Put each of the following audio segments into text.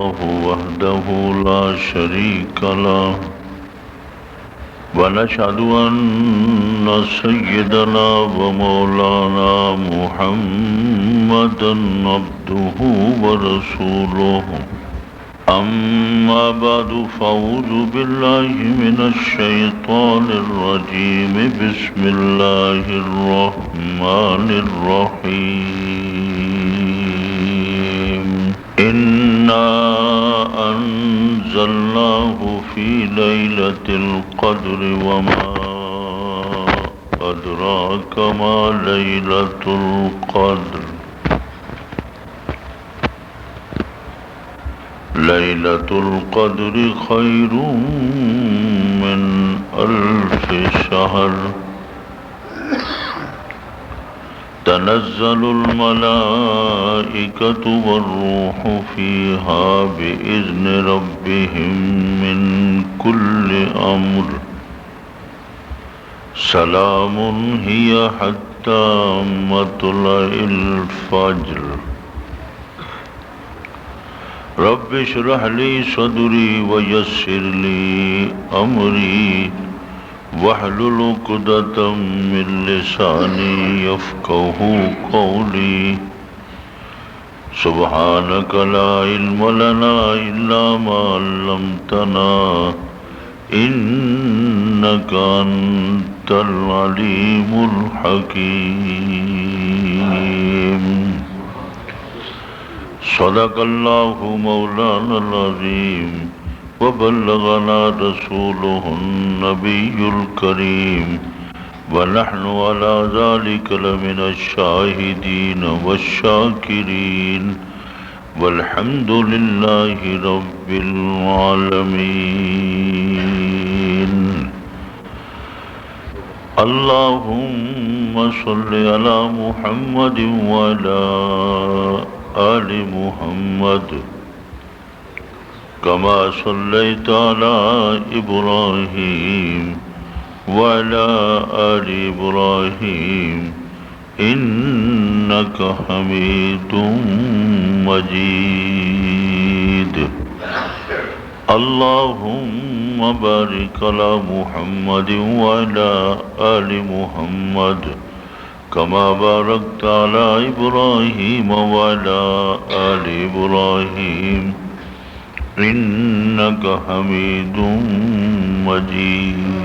وحده لا شريك له ونشهد أن سيدنا ومولانا محمدا عبده ورسوله أما بعد فأعوذ بالله من الشيطان الرجيم بسم الله الرحمن الرحيم إنا أنزلناه في ليلة القدر وما أدراك ما ليلة القدر ليلة القدر خير من 1000 شهر تنزل الملائكة والروح فيها بإذن ربهم من كل أمر سلام هي حتى مطلع الفجر رب اشرح لي صدري ويسر لي أمري واحلل عقدة من لساني يفقهوا قولي سبحانك لا علم لنا إلا ما علمتنا إنك أنت العليم الحكيم صدق الله مولانا العظيم وبلغنا رسوله النبي الكريم ونحن على ذلك لمن الشاهدين والشاكرين والحمد لله رب العالمين اللهم صل على محمد وعلى آل محمد كما صليت على إبراهيم وعلى آل إبراهيم إنك حميد مجيد اللهم بارك على محمد وعلى آل محمد كما باركت على إبراهيم وعلى آل إبراهيم إنك حميد مجيد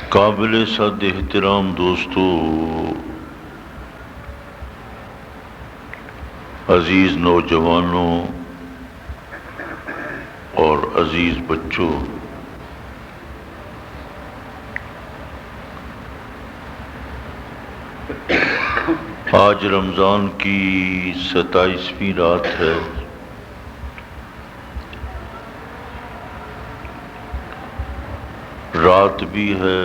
قابل صد احترام دوستو، عزیز نوجوانوں اور عزیز بچوں، آج رمضان کی 27ویں رات ہے۔ رات بھی ہے،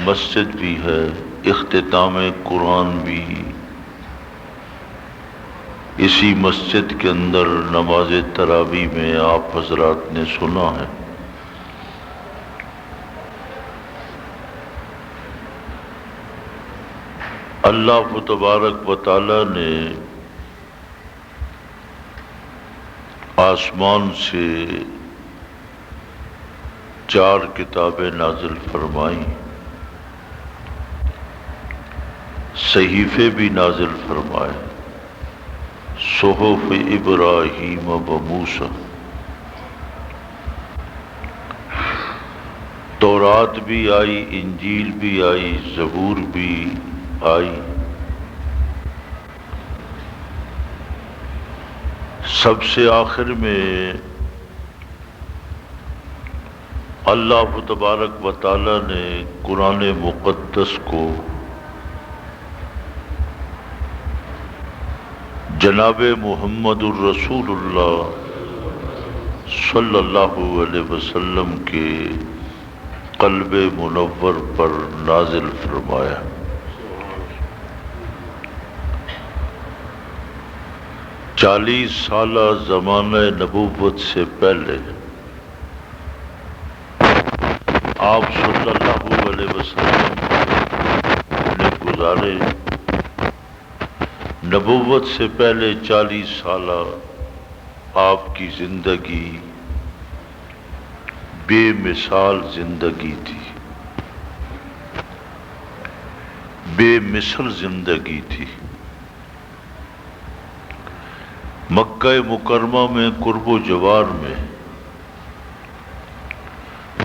مسجد بھی ہے، اختتام قرآن بھی اسی مسجد کے اندر نماز تراویح میں آپ حضرات نے سنا ہے۔ اللہ تبارک و تعالی نے آسمان سے 4 کتابیں نازل فرمائیں، صحیفے بھی نازل فرمائے، صحف ابراہیم و موسیٰ، تورات بھی آئی، انجیل بھی آئی، زبور بھی آئی۔ سب سے آخر میں اللہ تبارک و تعالی نے قرآن مقدس کو جناب محمد الرسول اللہ صلی اللہ علیہ وسلم کے قلب منور پر نازل فرمایا۔ 40 سالہ زمانہ نبوت سے پہلے آپ صلی اللہ علیہ وسلم نے گزارے نبوت سے پہلے 40 سالہ آپ کی زندگی بے مثال زندگی تھی، بے مثل زندگی تھی۔ مکہ مکرمہ میں قرب و جوار میں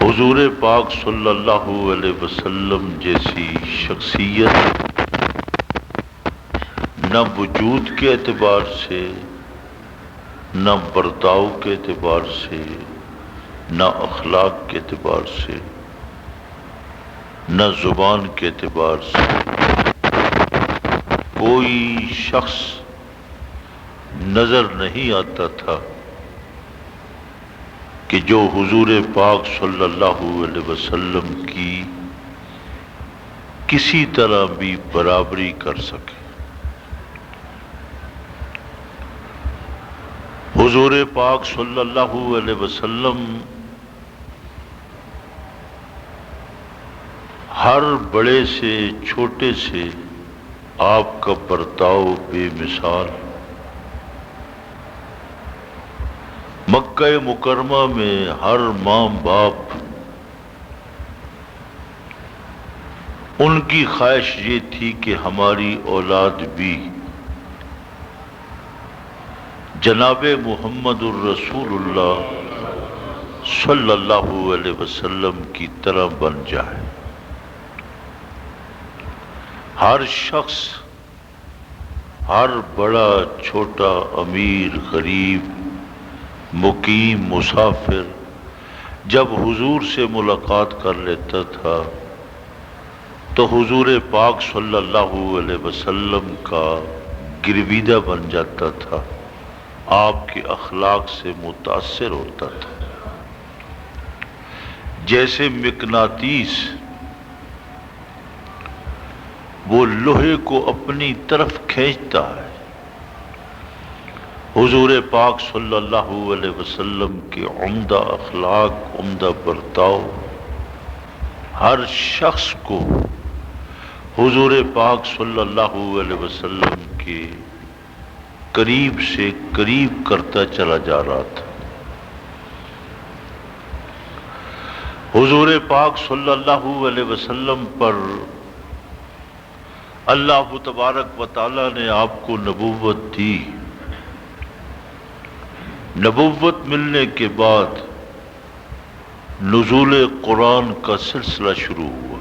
حضور پاک صلی اللہ علیہ وسلم جیسی شخصیت نہ وجود کے اعتبار سے، نہ برتاؤ کے اعتبار سے، نہ اخلاق کے اعتبار سے، نہ زبان کے اعتبار سے کوئی شخص نظر نہیں آتا تھا کہ جو حضور پاک صلی اللہ علیہ وسلم کی کسی طرح بھی برابری کر سکے۔ حضور پاک صلی اللہ علیہ وسلم ہر بڑے سے چھوٹے سے آپ کا برتاؤ بے مثال۔ مکہ مکرمہ میں ہر ماں باپ ان کی خواہش یہ تھی کہ ہماری اولاد بھی جناب محمد الرسول اللہ صلی اللہ علیہ وسلم کی طرح بن جائے۔ ہر شخص، ہر بڑا چھوٹا، امیر غریب، مقیم مسافر جب حضور سے ملاقات کر لیتا تھا تو حضور پاک صلی اللہ علیہ وسلم کا گرویدہ بن جاتا تھا، آپ کے اخلاق سے متاثر ہوتا تھا۔ جیسے مقناطیس وہ لوہے کو اپنی طرف کھینچتا ہے، حضور پاک صلی اللہ علیہ وسلم کے عمدہ اخلاق، عمدہ برتاؤ ہر شخص کو حضور پاک صلی اللہ علیہ وسلم کے قریب سے قریب کرتا چلا جا رہا تھا۔ حضور پاک صلی اللہ علیہ وسلم پر اللہ تبارک و تعالی نے آپ کو نبوت دی۔ نبوت ملنے کے بعد نزول قرآن کا سلسلہ شروع ہوا۔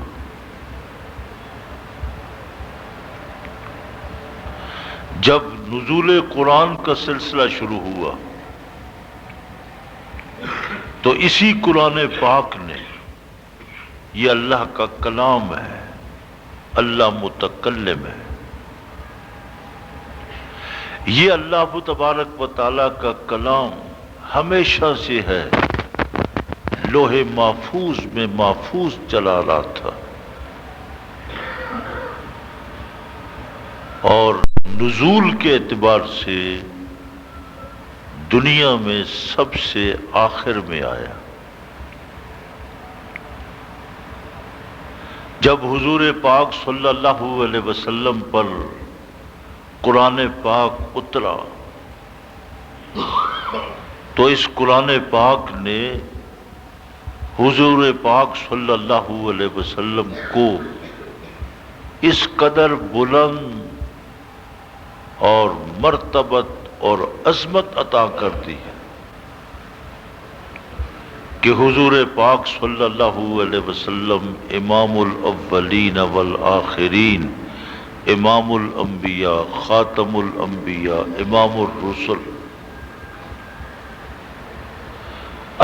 جب نزول قرآن کا سلسلہ شروع ہوا تو اسی قرآن پاک نے، یہ اللہ کا کلام ہے، اللہ متکلم ہے، یہ اللہ تبارک و تعالیٰ کا کلام ہمیشہ سے ہے، لوح محفوظ میں محفوظ چلا رہا تھا، اور نزول کے اعتبار سے دنیا میں سب سے آخر میں آیا۔ جب حضور پاک صلی اللہ علیہ وسلم پر قرآن پاک اترا تو اس قرآن پاک نے حضور پاک صلی اللہ علیہ وسلم کو اس قدر بلند اور مرتبت اور عظمت عطا کر دی کہ حضور پاک صلی اللہ علیہ وسلم امام الاولین والآخرین، امام الانبیاء، خاتم الانبیاء، امام الرسل۔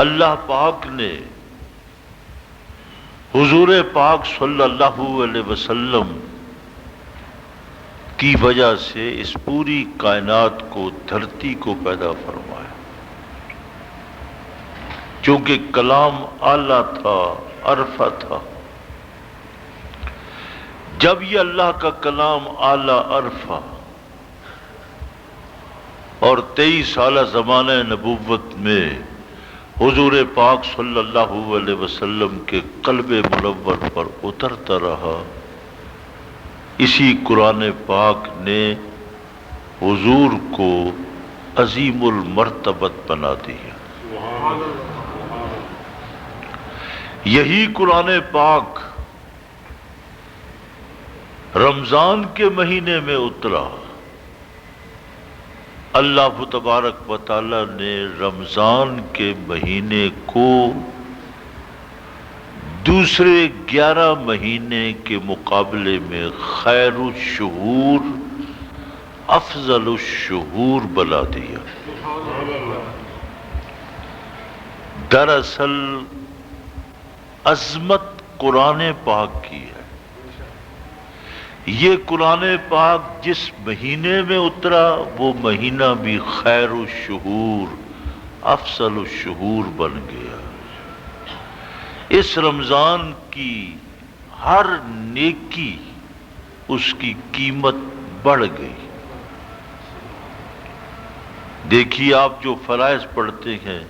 اللہ پاک نے حضور پاک صلی اللہ علیہ وسلم کی وجہ سے اس پوری کائنات کو، دھرتی کو پیدا فرمایا، چونکہ کلام اعلیٰ تھا، عرفہ تھا۔ جب یہ اللہ کا کلام اعلیٰ عرفہ اور 23 سالہ زمانہ نبوت میں حضور پاک صلی اللہ علیہ وسلم کے قلب منور پر اترتا رہا، اسی قرآن پاک نے حضور کو عظیم المرتبت بنا دیا۔ یہی قرآن پاک رمضان کے مہینے میں اترا۔ اللہ تبارک و تعالی نے رمضان کے مہینے کو دوسرے 11 مہینے کے مقابلے میں خیر الشہور، افضل الشہور بنا دیا۔ دراصل عظمت قرآن پاک کی ہے۔ یہ قرآن پاک جس مہینے میں اترا وہ مہینہ بھی خیر الشہور، افضل الشہور بن گیا۔ اس رمضان کی ہر نیکی اس کی قیمت بڑھ گئی۔ دیکھیے آپ جو فرائض پڑھتے ہیں،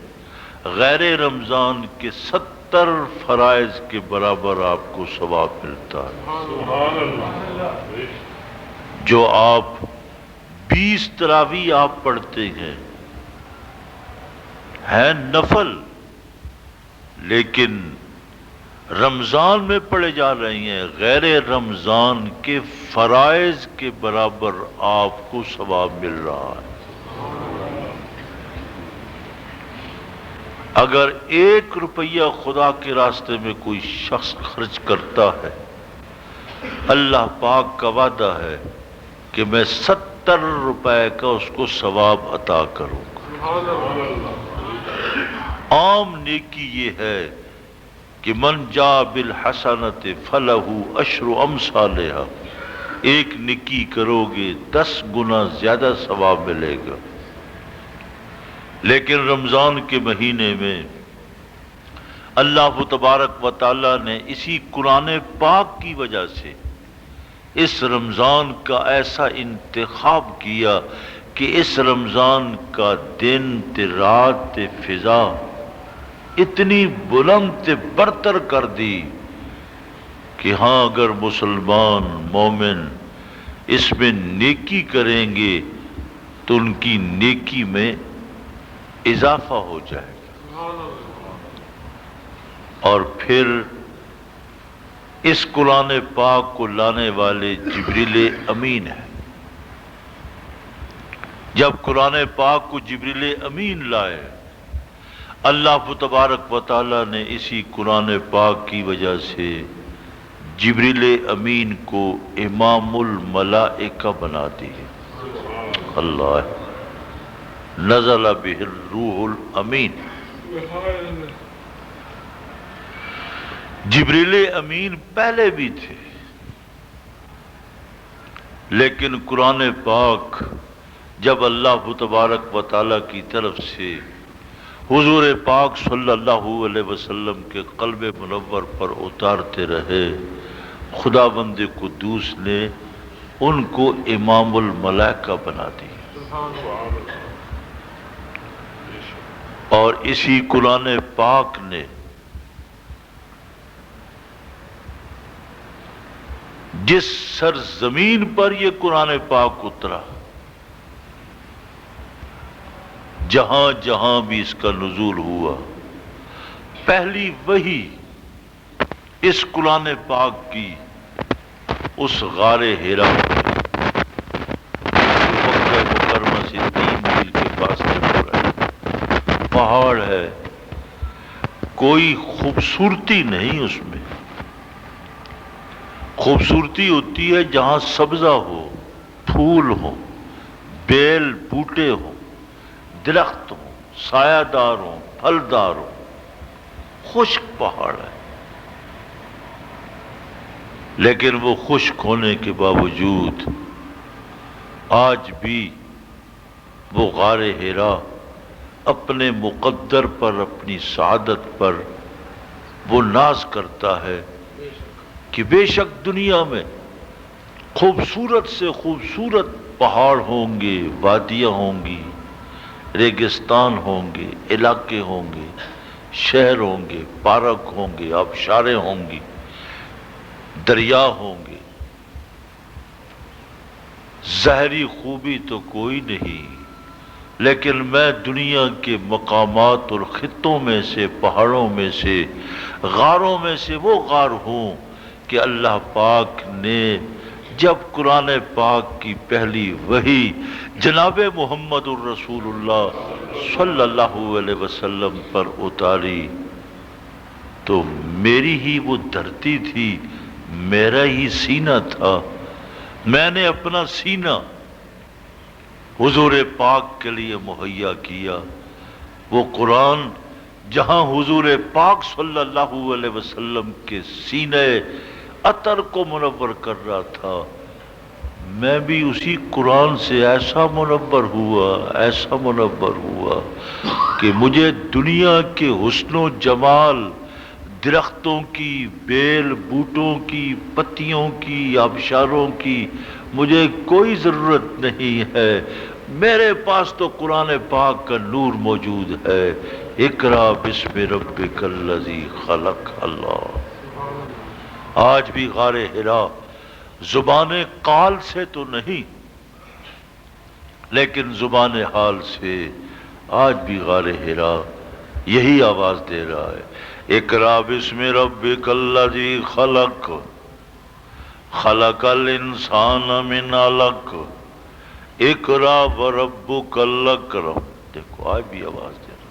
غیر رمضان کے 70 فرائض کے برابر آپ کو ثواب ملتا ہے۔ جو آپ 20 تراویح آپ پڑھتے ہیں نفل، لیکن رمضان میں پڑھے جا رہے ہیں، غیر رمضان کے فرائض کے برابر آپ کو ثواب مل رہا ہے۔ اگر 1 روپیہ خدا کے راستے میں کوئی شخص خرچ کرتا ہے، اللہ پاک کا وعدہ ہے کہ میں 70 روپے کا اس کو ثواب عطا کروں گا۔ عام نیکی یہ ہے کہ من جاء بالحسنۃ فلہ عشر امثالھا، ایک نیکی کرو گے 10 گنا زیادہ ثواب ملے گا۔ لیکن رمضان کے مہینے میں اللہ تبارک و تعالی نے اسی قرآن پاک کی وجہ سے اس رمضان کا ایسا انتخاب کیا کہ اس رمضان کا دن رات فضا اتنی بلند برتر کر دی کہ ہاں اگر مسلمان مومن اس میں نیکی کریں گے تو ان کی نیکی میں اضافہ ہو جائے گا۔ اور پھر اس قرآن پاک کو لانے والے جبریل امین ہیں۔ جب قرآن پاک کو جبریل امین لائے، اللہ تبارک و تعالی نے اسی قرآن پاک کی وجہ سے جبریل امین کو امام الملائکہ بنا دی۔ اللہ نزل بہ الروح الامین۔ جبریل امین پہلے بھی تھے، لیکن قرآن پاک جب اللہ تبارک و تعالی کی طرف سے حضور پاک صلی اللہ علیہ وسلم کے قلب منور پر اتارتے رہے، خداوند قدوس نے ان کو امام الملائکہ بنا دی۔ اور اسی قرآن پاک نے جس سرزمین پر یہ قرآن پاک اترا، جہاں جہاں بھی اس کا نزول ہوا، پہلی وحی اس قرآن پاک کی اس غار حرا مکہ مکرمہ سے 3 میل کے پاس پہاڑ ہے، کوئی خوبصورتی نہیں اس میں۔ خوبصورتی ہوتی ہے جہاں سبزہ ہو، پھول ہو، بیل بوٹے ہوں، درخت ہوں، سایہ دار ہوں، پھلدار ہوں۔ خشک پہاڑ ہے، لیکن وہ خشک ہونے کے باوجود آج بھی وہ غار حرا اپنے مقدر پر، اپنی سعادت پر وہ ناز کرتا ہے کہ بے شک دنیا میں خوبصورت سے خوبصورت پہاڑ ہوں گے، وادیاں ہوں گی، ریگستان ہوں گے، علاقے ہوں گے، شہر ہوں گے، پارک ہوں گے، آبشاریں ہوں گی، دریا ہوں گے، ظاہری خوبی تو کوئی نہیں، لیکن میں دنیا کے مقامات اور خطوں میں سے، پہاڑوں میں سے، غاروں میں سے وہ غار ہوں کہ اللہ پاک نے جب قرآن پاک کی پہلی وحی جناب محمد الرسول اللہ صلی اللہ علیہ وسلم پر اتاری تو میری ہی وہ دھرتی تھی، میرا ہی سینہ تھا، میں نے اپنا سینہ حضور پاک کے لیے مہیا کیا۔ وہ قرآن جہاں حضور پاک صلی اللہ علیہ وسلم کے سینے عطر کو منور کر رہا تھا، میں بھی اسی قرآن سے ایسا منور ہوا، ایسا منور ہوا کہ مجھے دنیا کے حسن و جمال، درختوں کی، بیل بوٹوں کی، پتیوں کی، آبشاروں کی مجھے کوئی ضرورت نہیں ہے، میرے پاس تو قرآن پاک کا نور موجود ہے۔ اقرا بسم ربک الذی خلق۔ اللہ آج بھی غار حرا زبان قال سے تو نہیں، لیکن زبان حال سے آج بھی غار حرا یہی آواز دے رہا ہے، اقرا بسم ربک الذی خلق، خلق الانسان من علق، اقرا وربک الاکرم۔ دیکھو آج بھی آواز دے رہا۔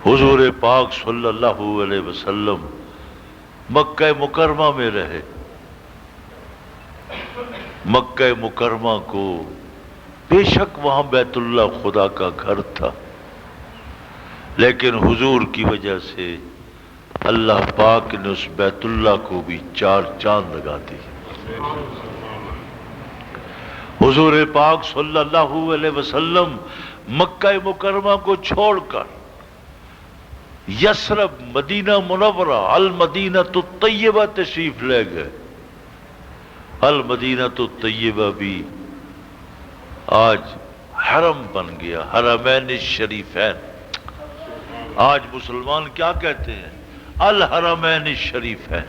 حضور پاک صلی اللہ علیہ وسلم مکہ مکرمہ میں رہے، مکہ مکرمہ کو بے شک وہاں بیت اللہ خدا کا گھر تھا، لیکن حضور کی وجہ سے اللہ پاک نے اس بیت اللہ کو بھی 4 چاند لگا دی۔ حضور پاک صلی اللہ علیہ وسلم مکہ مکرمہ کو چھوڑ کر یثرب مدینہ منورہ المدینہ الطیبہ تشریف لے گئے۔ المدینہ الطیبہ بھی آج حرم بن گیا، حرمین الشریفین۔ آج مسلمان کیا کہتے ہیں؟ الحرمین الشریفین۔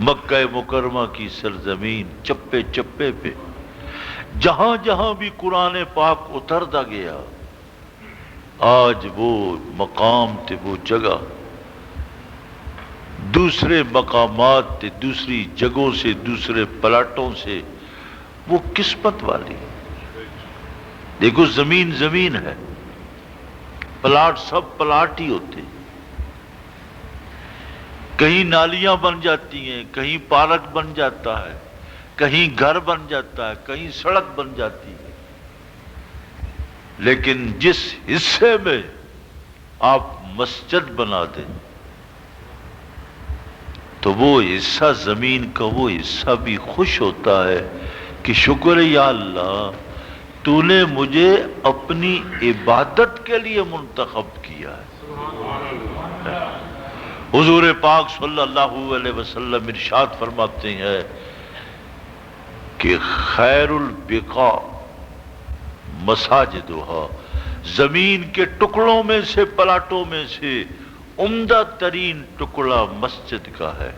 مکہ مکرمہ کی سرزمین چپے چپے پہ جہاں جہاں بھی قرآن پاک اترتا گیا، آج وہ مقام تھے، وہ جگہ دوسرے مقامات تھے، دوسری جگہوں سے، دوسرے پلاٹوں سے، وہ قسمت والی۔ دیکھو زمین زمین ہے، پلاٹ سب پلاٹ ہی ہوتے، کہیں نالیاں بن جاتی ہیں، کہیں پارک بن جاتا ہے، کہیں گھر بن جاتا ہے، کہیں سڑک بن جاتی ہے، لیکن جس حصے میں آپ مسجد بنا دیں تو وہ حصہ زمین کا، وہ حصہ بھی خوش ہوتا ہے کہ شکر یا اللہ تو نے مجھے اپنی عبادت کے لیے منتخب کیا ہے۔ حضور پاک صلی اللہ علیہ وسلم ارشاد فرماتے ہیں کہ خیر البقاع مساجدہا، زمین کے ٹکڑوں میں سے، پلاٹوں میں سے عمدہ ترین ٹکڑا مسجد کا ہے،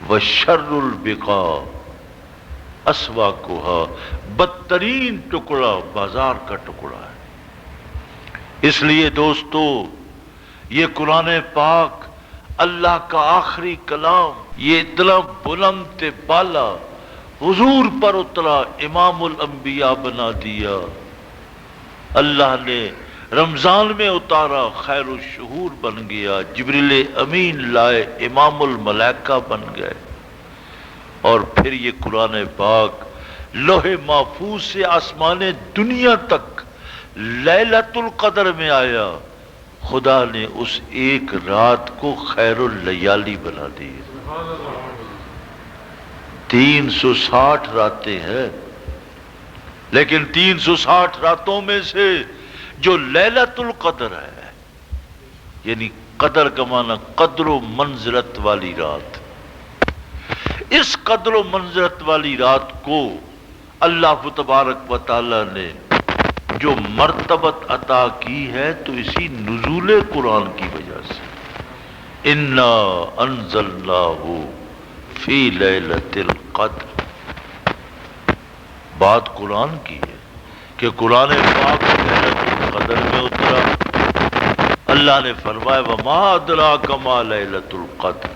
وشر البقاع اسواقہا، بدترین ٹکڑا بازار کا ٹکڑا ہے۔ اس لیے دوستو یہ قرآن پاک اللہ کا آخری کلام، یہ اتنا بلند بالا حضور پر اترا، امام الانبیاء بنا دیا، اللہ نے رمضان میں اتارا، خیر الشہور بن گیا، جبریل امین لائے، امام الملائکہ بن گئے، اور پھر یہ قرآن پاک لوح محفوظ سے آسمان دنیا تک لیلۃ القدر میں آیا، خدا نے اس ایک رات کو خیر اللیالی بنا دی۔ 360 راتیں ہیں، لیکن 360 راتوں میں سے جو لیلۃ القدر ہے، یعنی قدر کا معنی قدر و منزلت والی رات، اس قدر و منزلت والی رات کو اللہ تبارک و تعالی نے جو مرتبت عطا کی ہے تو اسی نزول قرآن کی وجہ سے. انا انزلناہ فی لیلۃ القدر. بات قرآن کی ہے کہ قرآن پاک لیلۃ القدر میں اترا. اللہ نے فرمایا وما ادراک ما لیلۃ القدر.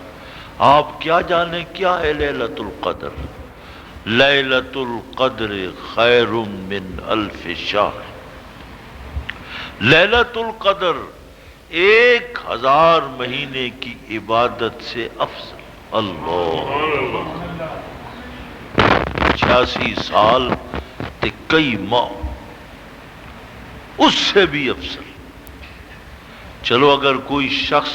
آپ کیا جانیں کیا ہے لیلۃ القدر؟ لیلۃ القدر خیر من الف شہر. لیلۃ القدر 1000 مہینے کی عبادت سے افضل. اللہ 86 سال تے کئی ماہ اس سے بھی افضل. چلو اگر کوئی شخص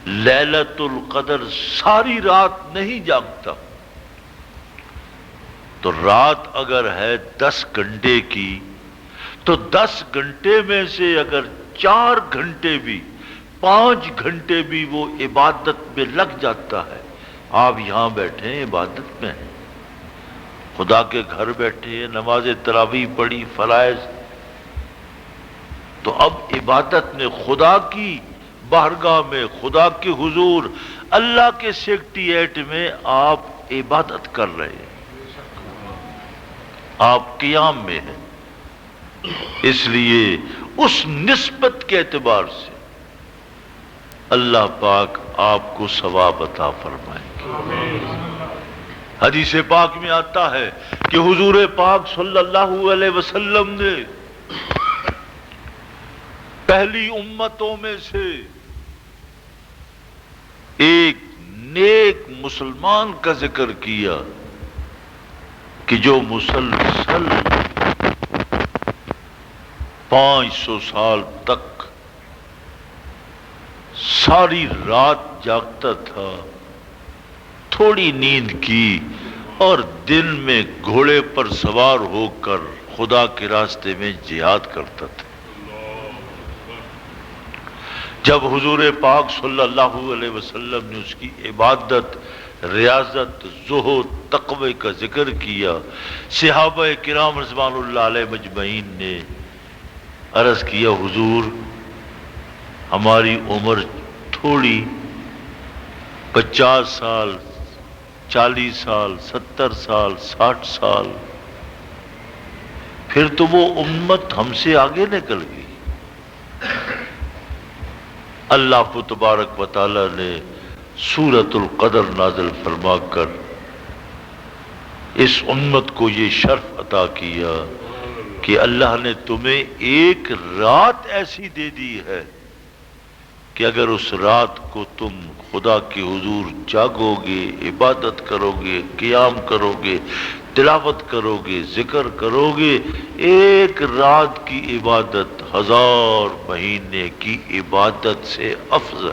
لیلۃ القدر ساری رات نہیں جاگتا تو رات اگر ہے 10 گھنٹے کی تو 10 گھنٹے میں سے اگر 4 گھنٹے بھی 5 گھنٹے بھی وہ عبادت میں لگ جاتا ہے. آپ یہاں بیٹھے ہیں عبادت میں ہیں, خدا کے گھر بیٹھے ہیں, نماز تراویح پڑھی, فرائض, تو اب عبادت میں خدا کی بارگاہ میں خدا کے حضور اللہ کے سیکریٹریٹ میں آپ عبادت کر رہے ہیں, آپ قیام میں ہیں. اس لیے اس نسبت کے اعتبار سے اللہ پاک آپ کو ثواب عطا فرمائے گا. حدیث پاک میں آتا ہے کہ حضور پاک صلی اللہ علیہ وسلم نے پہلی امتوں میں سے ایک نیک مسلمان کا ذکر کیا کہ جو مسلسل 500 سال تک ساری رات جاگتا تھا, تھوڑی نیند کی اور دن میں گھوڑے پر سوار ہو کر خدا کے راستے میں جہاد کرتا تھا. جب حضور پاک صلی اللہ علیہ وسلم نے اس کی عبادت, ریاضت, زہد, تقوی کا ذکر کیا, صحابہ کرام رضوان اللہ علیہ مجمعین نے عرض کیا حضور ہماری عمر تھوڑی 50 سال 40 سال 70 سال 60 سال, پھر تو وہ امت ہم سے آگے نکل گئی. اللہ تبارک و تعالی نے سورۃ القدر نازل فرما کر اس امت کو یہ شرف عطا کیا کہ اللہ نے تمہیں ایک رات ایسی دے دی ہے کہ اگر اس رات کو تم خدا کے حضور جاگو گے, عبادت کرو گے, قیام کرو گے, تلاوت کرو گے, ذکر کرو گے, ایک رات کی عبادت 1000 مہینے کی عبادت سے افضل.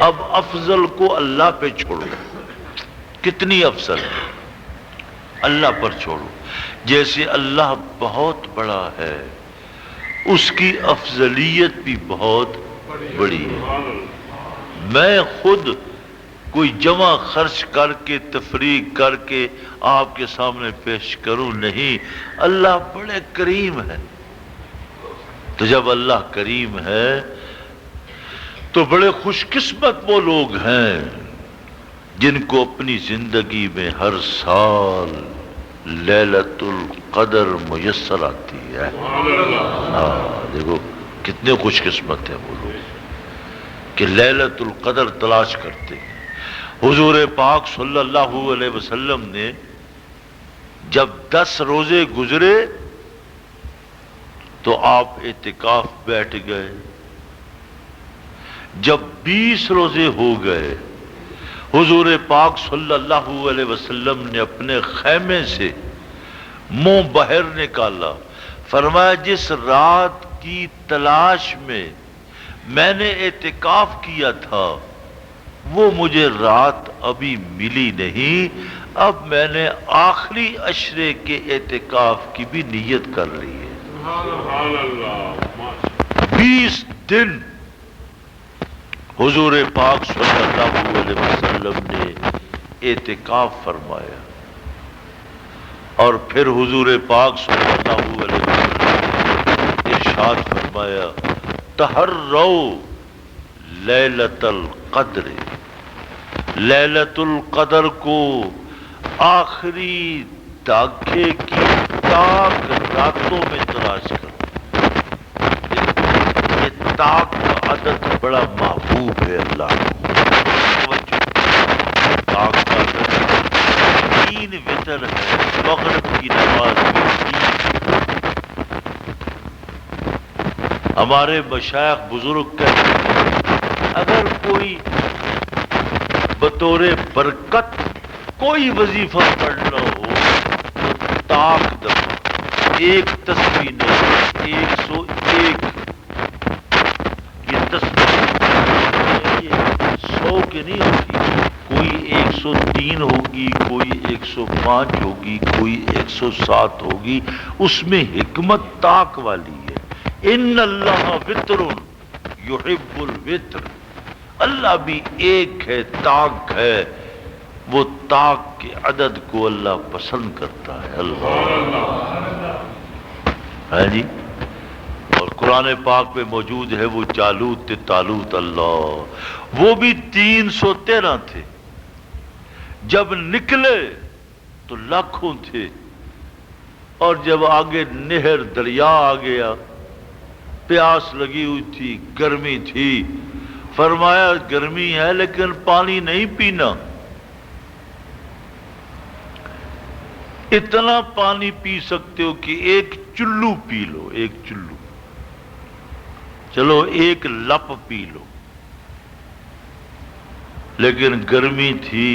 اب افضل کو اللہ پہ چھوڑو, کتنی افضل ہے اللہ پر چھوڑو. جیسے اللہ بہت بڑا ہے اس کی افضلیت بھی بہت بڑی ہے. میں خود کوئی جمع خرچ کر کے تفریق کر کے آپ کے سامنے پیش کروں نہیں, اللہ بڑے کریم ہے. تو جب اللہ کریم ہے تو بڑے خوش قسمت وہ لوگ ہیں جن کو اپنی زندگی میں ہر سال لیلۃ القدر میسر آتی ہے. دیکھو کتنے خوش قسمت ہیں وہ لوگ کہ لیلۃ القدر تلاش کرتے ہیں. حضور پاک صلی اللہ علیہ وسلم نے جب 10 روزے گزرے تو آپ اعتکاف بیٹھ گئے. جب 20 روزے ہو گئے حضور پاک صلی اللہ علیہ وسلم نے اپنے خیمے سے منہ بہر نکالا, فرمایا جس رات کی تلاش میں نے اعتکاف کیا تھا وہ مجھے رات ابھی ملی نہیں, اب میں نے آخری عشرے کے اعتکاف کی بھی نیت کر لی ہے. 20 دن حضور پاک صلی اللہ علیہ وسلم نے اعتکاف فرمایا اور پھر حضور پاک صلی اللہ علیہ وسلم ساتھ فرمایا تحروا لیلۃ القدر، لیلۃ القدر کو آخری دھاگے کی تاک راتوں میں تلاش کرو۔ یہ تاک کا عدد بڑا محبوب ہے اللہ کو۔ تاک کا عدد 3 وتر ہے، مغرب کی نماز میں 3۔ ہمارے مشائخ بزرگ کہتے ہیں اگر کوئی بطور برکت کوئی وظیفہ پڑھنا ہو تو تاک دفعہ 1 تسبیح نہیں، 101 یہ تسبیح 100 کی نہیں ہوتی، کوئی 103 ہوگی، کوئی 105 ہوگی، کوئی 107 ہوگی، اس میں حکمت تاک والی ہے۔ ان اللہ وتر یحب الوتر، اللہ بھی ایک ہے، تاک ہے، وہ تاک کے عدد کو اللہ پسند کرتا ہے۔ اللہ ہے جی۔ اور قرآن پاک میں موجود ہے وہ جالوت تالوت، اللہ وہ بھی 313 تھے، جب نکلے تو لاکھوں تھے، اور جب آگے نہر دریا آ گیا، پیاس لگی ہوئی تھی، گرمی تھی، فرمایا گرمی ہے لیکن پانی نہیں پینا، اتنا پانی پی سکتے ہو کہ 1 چلو پی لو، 1 چلو، چلو 1 لپ پی لو، لیکن گرمی تھی،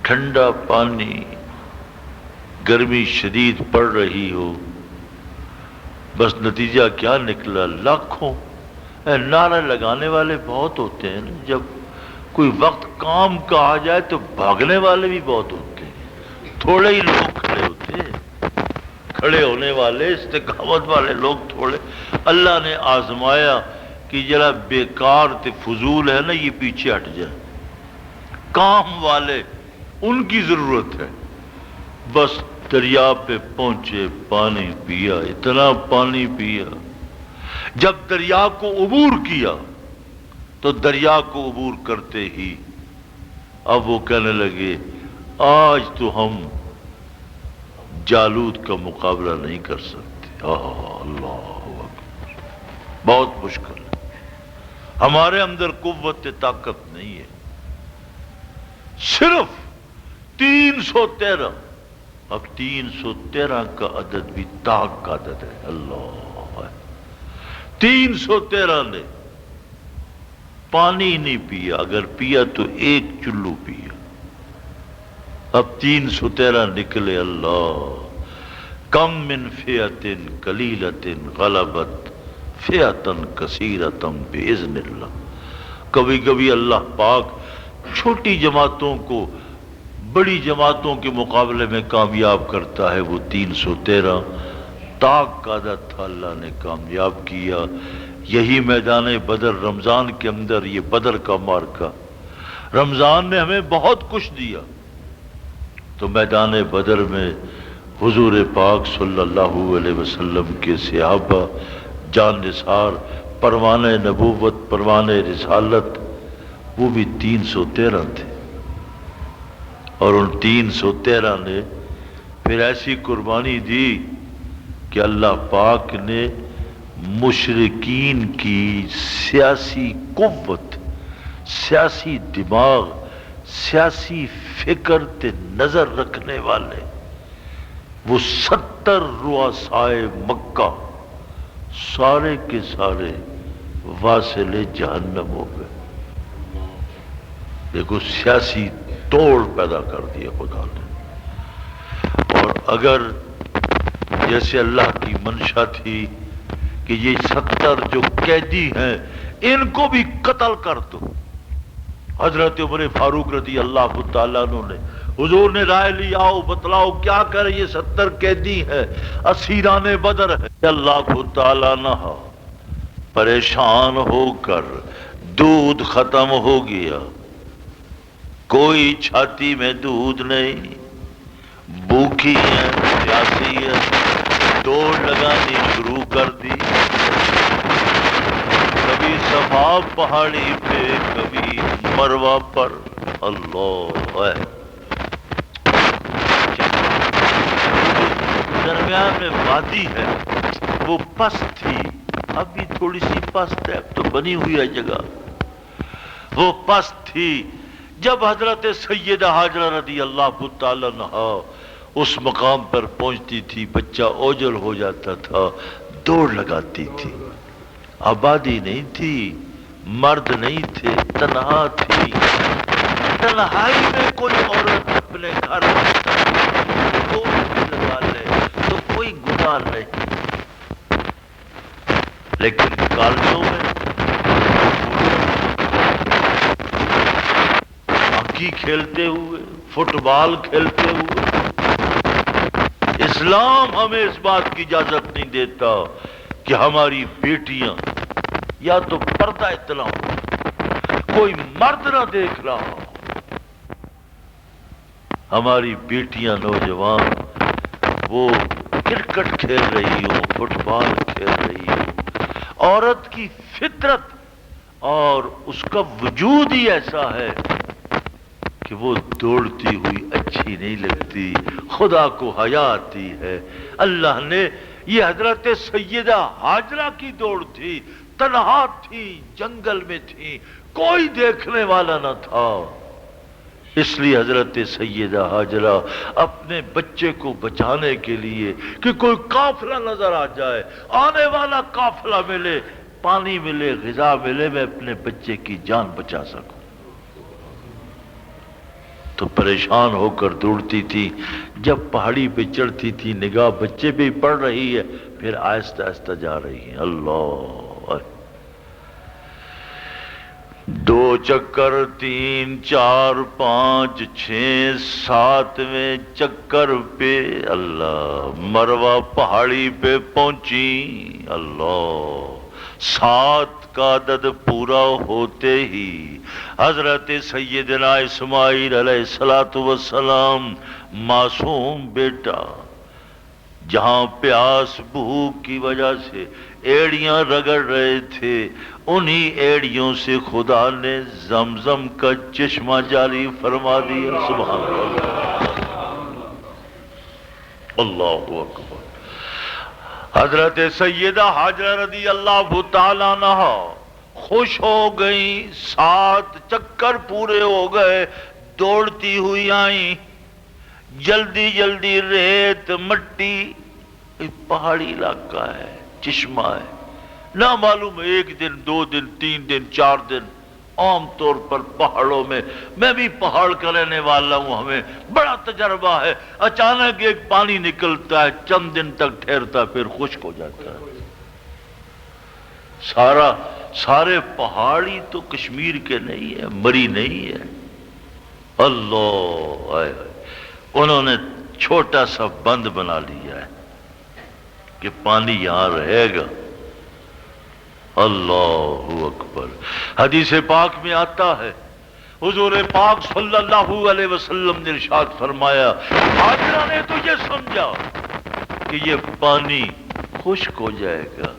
ٹھنڈا پانی، گرمی شدید پڑ رہی ہو، بس نتیجہ کیا نکلا؟ لاکھوں۔ نعرے لگانے والے بہت ہوتے ہیں، جب کوئی وقت کام کا آ جائے تو بھاگنے والے بھی بہت ہوتے ہیں، تھوڑے ہی لوگ کھڑے ہوتے ہیں، کھڑے ہونے والے استقامت والے لوگ تھوڑے۔ اللہ نے آزمایا کہ ذرا بیکار تے فضول ہے نا، یہ پیچھے ہٹ جائے، کام والے ان کی ضرورت ہے۔ بس دریا پہ پہنچے، پانی پیا، اتنا پانی پیا، جب دریا کو عبور کیا تو دریا کو عبور کرتے ہی اب وہ کہنے لگے آج تو ہم جالوت کا مقابلہ نہیں کر سکتے۔ اللہ اکبر، بہت مشکل ہے، ہمارے اندر قوت طاقت نہیں ہے، صرف 313۔ اب 313 کا عدد بھی طاق کا عدد ہے، اللہ 313 نے پانی نہیں پیا، اگر پیا تو 1 چلو پیا، اب 313 نکلے۔ اللہ کم من فئۃ قلیلۃ غلبت فئۃ کثیرۃ باذن اللہ، کبھی کبھی اللہ پاک چھوٹی جماعتوں کو بڑی جماعتوں کے مقابلے میں کامیاب کرتا ہے۔ وہ 313 طاق کا عدد تھا، اللہ نے کامیاب کیا۔ یہی میدان بدر رمضان کے اندر، یہ بدر کا معرکہ، رمضان نے ہمیں بہت کچھ دیا، تو میدان بدر میں حضور پاک صلی اللہ علیہ وسلم کے صحابہ جان نثار، پروانہ نبوت، پروانہ رسالت، وہ بھی 313 تھے، اور ان 313 نے پھر ایسی قربانی دی کہ اللہ پاک نے مشرکین کی سیاسی قوت، سیاسی دماغ، سیاسی فکر تے نظر رکھنے والے وہ 70 رؤسائے مکہ سارے کے سارے واصل جہنم ہو گئے۔ دیکھو سیاسی توڑ پیدا کر دیا خدا نے۔ اور اگر جیسے اللہ کی منشا تھی کہ یہ 70 جو قیدی ہیں ان کو بھی قتل کر دو، حضرت عمر فاروق رضی اللہ تعالیٰ عنہ نے، حضور نے رائے لی، آؤ بتلاؤ کیا کرے، یہ 70 قیدی ہیں، اسیران بدر ہے۔ اللہ تعالیٰ نہ پریشان ہو کر دودھ ختم ہو گیا، کوئی چھاتی میں دودھ نہیں، بھوکی ہے، پیاسی ہے، دوڑ لگانی شروع کر دی، صفا پہاڑی پہ کبھی مروا پر اللہ ہے، درمیان میں وادی ہے، وہ پست تھی، اب بھی تھوڑی سی پست ہے، اب تو بنی ہوئی ہے جگہ، وہ پست تھی۔ جب حضرت سیدہ ہاجرہ رضی اللہ تعالی عنہا اس مقام پر پہنچتی تھی، بچہ اوجل ہو جاتا تھا، دوڑ لگاتی تھی۔ آبادی نہیں تھی، مرد نہیں تھے، تنہا تھی، تنہائی میں کوئی عورت اپنے گھر دوڑ بھی لگا لے تو کوئی گناہ نہیں، لیکن کالجوں میں ہاکی کھیلتے ہوئے، فٹ بال کھیلتے ہوئے، اسلام ہمیں اس بات کی اجازت نہیں دیتا کہ ہماری بیٹیاں یا تو پردہ اتنا ہو، کوئی مرد نہ دیکھ رہا ہو، ہماری بیٹیاں نوجوان وہ کرکٹ کھیل رہی ہوں، فٹ بال کھیل رہی ہوں، عورت کی فطرت اور اس کا وجود ہی ایسا ہے کہ وہ دوڑتی ہوئی اچھی نہیں لگتی، خدا کو حیا آتی ہے۔ اللہ نے یہ حضرت سیدہ ہاجرہ کی دوڑ تھی، تنہا تھی، جنگل میں تھی، کوئی دیکھنے والا نہ تھا، اس لیے حضرت سیدہ ہاجرہ اپنے بچے کو بچانے کے لیے کہ کوئی قافلہ نظر آ جائے، آنے والا قافلہ ملے، پانی ملے، غذا ملے، میں اپنے بچے کی جان بچا سکوں، تو پریشان ہو کر دوڑتی تھی۔ جب پہاڑی پہ چڑھتی تھی نگاہ بچے پہ پڑ رہی ہے، پھر آہستہ آہستہ جا رہی ہے، اللہ، 2 چکر، 3، 4، 5، 6، 7ویں چکر پہ اللہ مروہ پہاڑی پہ پہنچی، اللہ، 7 کا عدد پورا ہوتے ہی حضرت سیدنا اسماعیل علیہ السلام معصوم بیٹا جہاں پیاس بھوک کی وجہ سے ایڑیاں رگڑ رہے تھے، انہی ایڑیوں سے خدا نے زمزم کا چشمہ جاری فرما دیا، سبحان اللہ، اللہ اکبر۔ حضرت سیدہ ہاجرہ رضی اللہ تعالیٰ عنہا خوش ہو گئیں، 7 چکر پورے ہو گئے، دوڑتی ہوئی آئیں، جلدی جلدی ریت مٹی، پہاڑی علاقہ ہے، چشمہ ہے، نہ معلوم 1 دن 2 دن 3 دن 4 دن، عام طور پر پہاڑوں میں بھی پہاڑ کا رہنے والا ہوں، ہمیں بڑا تجربہ ہے، اچانک ایک پانی نکلتا ہے، چند دن تک ٹھہرتا، پھر خشک ہو جاتا ہے۔ سارے پہاڑی تو کشمیر کے نہیں ہے، مری نہیں ہے، اللہ، انہوں نے چھوٹا سا بند بنا لیا ہے کہ پانی یہاں رہے گا، اللہ اکبر۔ حدیث پاک میں آتا ہے، حضور پاک صلی اللہ علیہ وسلم نے ارشاد فرمایا، ہاجرہ نے تو یہ سمجھا کہ یہ پانی خشک ہو جائے گا،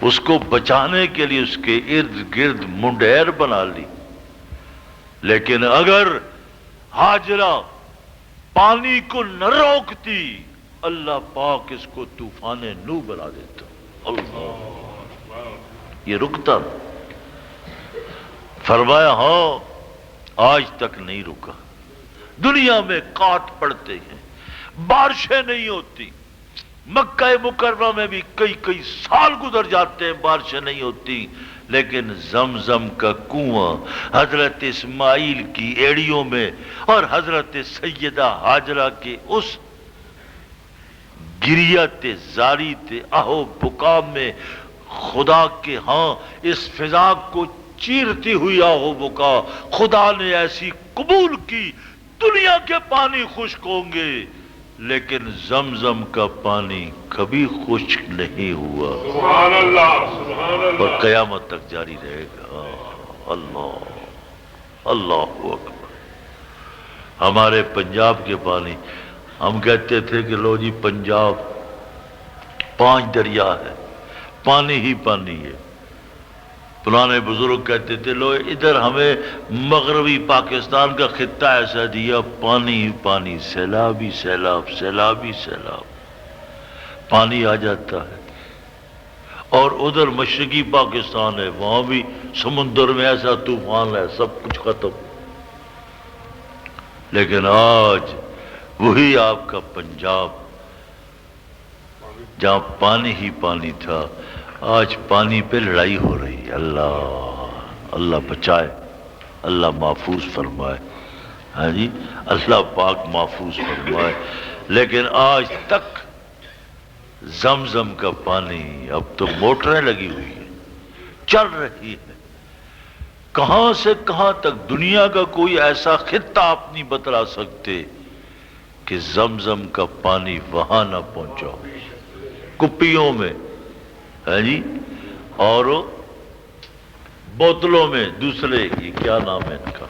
اس کو بچانے کے لیے اس کے ارد گرد منڈیر بنا لی، لیکن اگر ہاجرہ پانی کو نہ روکتی، اللہ پاک اس کو طوفان نو بنا دیتا، اللہ، یہ رکتا، فرمایا ہاں آج تک نہیں رکا۔ دنیا میں کاٹ پڑتے ہیں، بارشیں نہیں ہوتی، مکہ مکرمہ میں بھی کئی سال گزر جاتے ہیں، بارشیں نہیں ہوتی، لیکن زمزم کا کنواں حضرت اسماعیل کی ایڑیوں میں اور حضرت سیدہ ہاجرہ کے اس گریت زاریت آہو بکا میں خدا کے ہاں اس فضا کو چیرتی ہوئی آہو بکا خدا نے ایسی قبول کی۔ دنیا کے پانی خشک ہوں گے لیکن زمزم کا پانی کبھی خشک نہیں ہوا، سبحان اللہ، سبحان اللہ، اور قیامت تک جاری رہے گا، اللہ، اللہ اکبر۔ ہمارے پنجاب کے پانی، ہم کہتے تھے کہ لو جی پنجاب 5 دریا ہے، پانی ہی پانی ہے، پرانے بزرگ کہتے تھے لو ادھر ہمیں مغربی پاکستان کا خطہ ایسا دیا، پانی ہی پانی، سیلاب ہی سیلاب، سیلاب ہی سیلاب، پانی آ جاتا ہے۔ اور ادھر مشرقی پاکستان ہے، وہاں بھی سمندر میں ایسا طوفان ہے، سب کچھ ختم۔ لیکن آج وہی آپ کا پنجاب جہاں پانی ہی پانی تھا، آج پانی پہ لڑائی ہو رہی ہے۔ اللہ بچائے، اللہ محفوظ فرمائے، ہاں جی، اللہ پاک محفوظ فرمائے۔ لیکن آج تک زمزم کا پانی، اب تو موٹریں لگی ہوئی ہیں، چل رہی ہے۔ کہاں سے کہاں تک دنیا کا کوئی ایسا خطہ آپ نہیں بتلا سکتے کہ زمزم کا پانی وہاں نہ پہنچا ہو، کپیوں میں، ہے جی، اور بوتلوں میں، دوسرے یہ کیا نام ہے ان کا،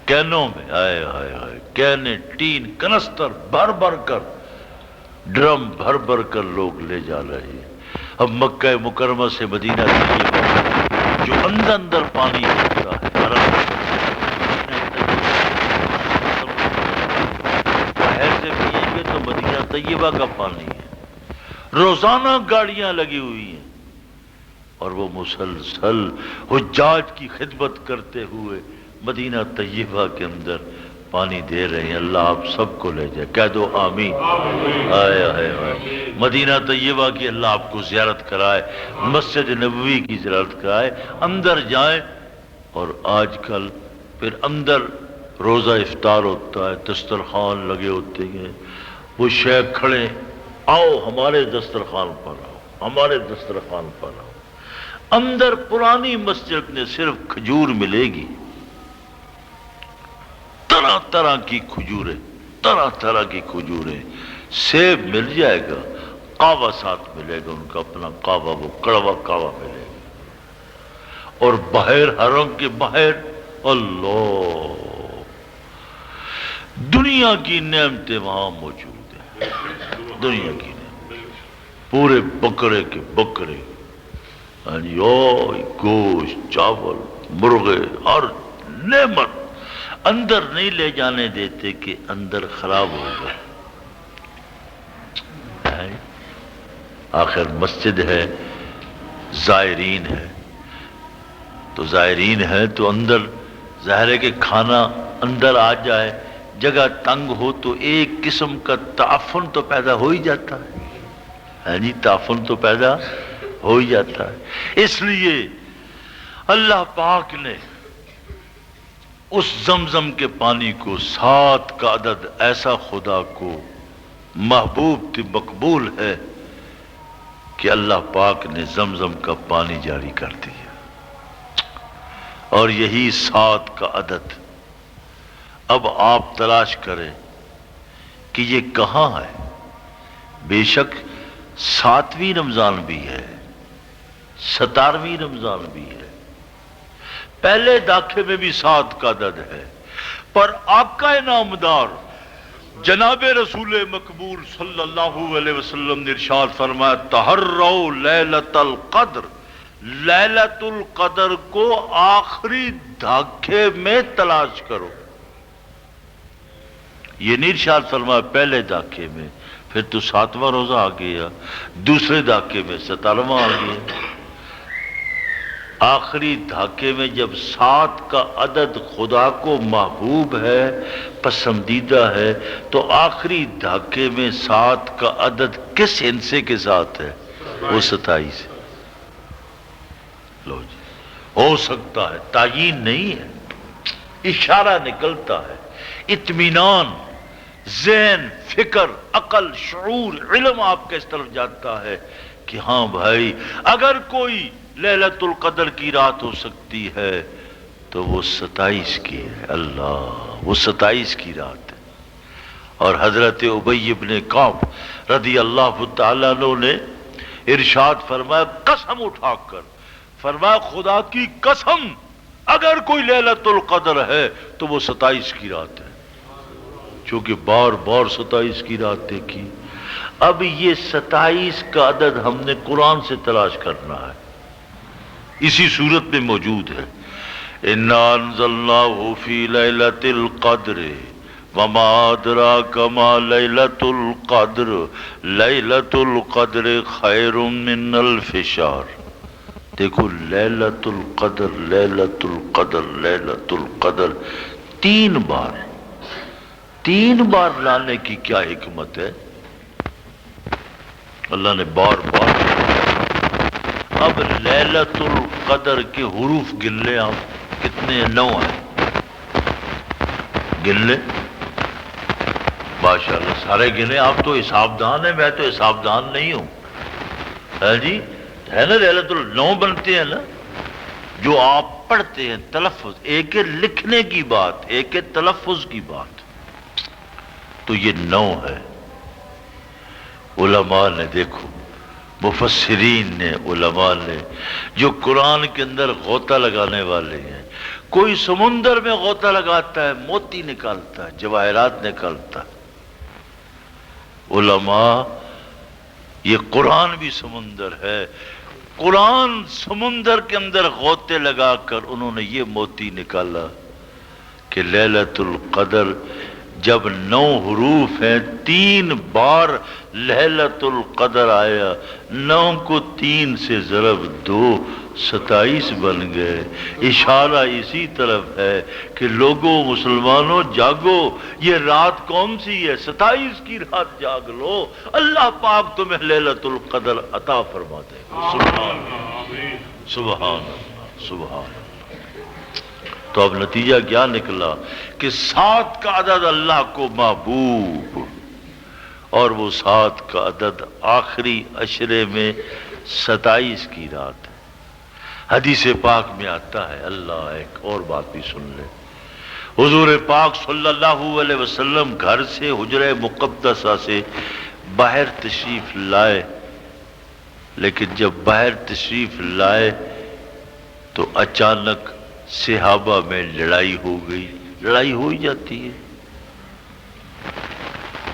کینوں میں، آئے ہائے ہائے، کینے، ٹین، کنستر بھر بھر کر، ڈرم بھر بھر کر لوگ لے جا رہے ہیں۔ اب مکہ مکرمہ سے مدینہ طیبہ جو اندر اندر پانی ہوتا ہے، باہر سے پیئیں گے تو مدینہ طیبہ کا پانی ہے۔ روزانہ گاڑیاں لگی ہوئی ہیں اور وہ مسلسل حجاج کی خدمت کرتے ہوئے مدینہ طیبہ کے اندر پانی دے رہے ہیں۔ اللہ آپ سب کو لے جائے، کہہ دو آمین۔ آئے آئے آئے، مدینہ طیبہ کی اللہ آپ کو زیارت کرائے، مسجد نبوی کی زیارت کرائے، اندر جائیں۔ اور آج کل پھر اندر روزہ افطار ہوتا ہے، دسترخوان لگے ہوتے ہیں، وہ شیخ کھڑے، آؤ ہمارے دسترخوان پر آؤ، ہمارے دسترخوان پر آؤ۔ اندر پرانی مسجد میں صرف کھجور ملے گی، طرح طرح کی کھجوریں، طرح طرح کی کھجوریں، سیب مل جائے گا، قہوہ ساتھ ملے گا، ان کا اپنا قہوہ، وہ کڑوا قہوہ ملے گا۔ اور باہر حرم کے باہر اللہ، دنیا کی نعمتیں وہاں موجود ہیں، دنیا کی نعمتیں، پورے بکرے کے بکرے، گوشت، چاول، مرغے، ہر نعمت اندر نہیں لے جانے دیتے کہ اندر خراب ہوگا۔ آخر مسجد ہے، زائرین ہے، تو زائرین ہے تو اندر ظاہر ہے کہ کھانا اندر آ جائے، جگہ تنگ ہو تو ایک قسم کا تعفن تو پیدا ہو ہی جاتا ہے جی، تعفن تو پیدا ہو ہی جاتا ہے۔ اس لیے اللہ پاک نے اس زمزم کے پانی کو 7 کا عدد ایسا خدا کو محبوب تھی، مقبول ہے کہ اللہ پاک نے زمزم کا پانی جاری کر دیا۔ اور یہی 7 کا عدد اب آپ تلاش کریں کہ یہ کہاں ہے۔ بے شک 7ویں رمضان بھی ہے، 17ویں رمضان بھی ہے، پہلے داخلے میں بھی 7 کا عدد ہے، پر آقا نامدار جناب رسول مقبول صلی اللہ علیہ وسلم نے ارشاد فرمایا، تحروا لیلۃ القدر، لیلۃ القدر کو آخری دھاکے میں تلاش کرو۔ یہ نہیں ارشاد فرمایا پہلے دھاکے میں، پھر تو 7واں روزہ آ گیا، دوسرے دھاکے میں 17واں آ گیا۔ آخری دھاکے میں جب 7 کا عدد خدا کو محبوب ہے، پسندیدہ ہے، تو آخری دھاکے میں 7 کا عدد کس ہندسے کے ساتھ ہے؟ وہ 27 ہے۔ لو جی، ہو سکتا ہے، تعیین نہیں ہے، اشارہ نکلتا ہے، اطمینان، ذہن، فکر، عقل، شعور، علم آپ کے اس طرف جاتا ہے کہ ہاں بھائی اگر کوئی لیلۃ القدر کی رات ہو سکتی ہے تو وہ 27 کی ہے۔ اللہ، وہ 27 کی رات ہے۔ اور حضرت ابی بن کعب رضی اللہ تعالیٰ عنہ نے ارشاد فرمایا، قسم اٹھا کر فرمایا، خدا کی قسم اگر کوئی لیلۃ القدر ہے تو وہ 27 کی رات ہے، چونکہ بار بار 27 کی رات دیکھی۔ اب یہ 27 کا عدد ہم نے قرآن سے تلاش کرنا ہے، اسی صورت میں موجود ہے، اِنَّا أَنزَلْنَاهُ فِي لَيْلَةِ الْقَدْرِ وَمَا أَدْرَاكَ مَا لَيْلَةُ الْقَدْرِ لَيْلَةُ الْقَدْرِ خَيْرٌ مِّنَ أَلْفِ شَهْرٍ۔ دیکھو، لیلۃ القدر لیلۃ القدر لیلۃ القدر تین بار لانے کی کیا حکمت ہے؟ اللہ نے بار بار۔ اب لیلۃ القدر کے حروف گن لیں آپ، کتنے ہیں؟ 9 ہیں، گن لیں۔ ماشاءاللہ سارے گنے، آپ تو حساب دان ہیں، میں تو حساب دان نہیں ہوں، ہے جی، ہے نا؟ لیلۃ 9 بنتے ہیں نا، جو آپ پڑھتے ہیں تلفظ، ایک ہے لکھنے کی بات، ایک ہے تلفظ کی بات، تو یہ 9 ہے۔ علماء نے، دیکھو مفسرین نے، علماء نے، جو قرآن کے اندر غوطہ لگانے والے ہیں، کوئی سمندر میں غوطہ لگاتا ہے، موتی نکالتا ہے، جواہرات نکالتا ہے۔ علماء، یہ قرآن بھی سمندر ہے، قرآن سمندر کے اندر غوطے لگا کر انہوں نے یہ موتی نکالا کہ لیلۃ القدر جب 9 حروف ہیں، 3 بار لیلۃ القدر آیا، 9 کو 3 سے ضرب 2، 27 بن گئے۔ اشارہ اسی طرف ہے کہ لوگوں، مسلمانوں، جاگو، یہ رات کون سی ہے؟ 27 کی رات جاگ لو، اللہ پاک تمہیں لیلۃ القدر عطا فرما دے گا۔ سبحان اللہ، سبحان اللہ، سبحان اللہ۔ تو اب نتیجہ کیا نکلا کہ 7 کا عدد اللہ کو محبوب، اور وہ 7 کا عدد آخری عشرے میں 27 کی رات ہے۔ حدیث پاک میں آتا ہے، اللہ ایک اور بات بھی سن لے، حضور پاک صلی اللہ علیہ وسلم گھر سے، حجرہ مقدسہ سے باہر تشریف لائے، لیکن جب باہر تشریف لائے تو اچانک صحابہ میں لڑائی ہو گئی۔ لڑائی ہو ہی جاتی ہے،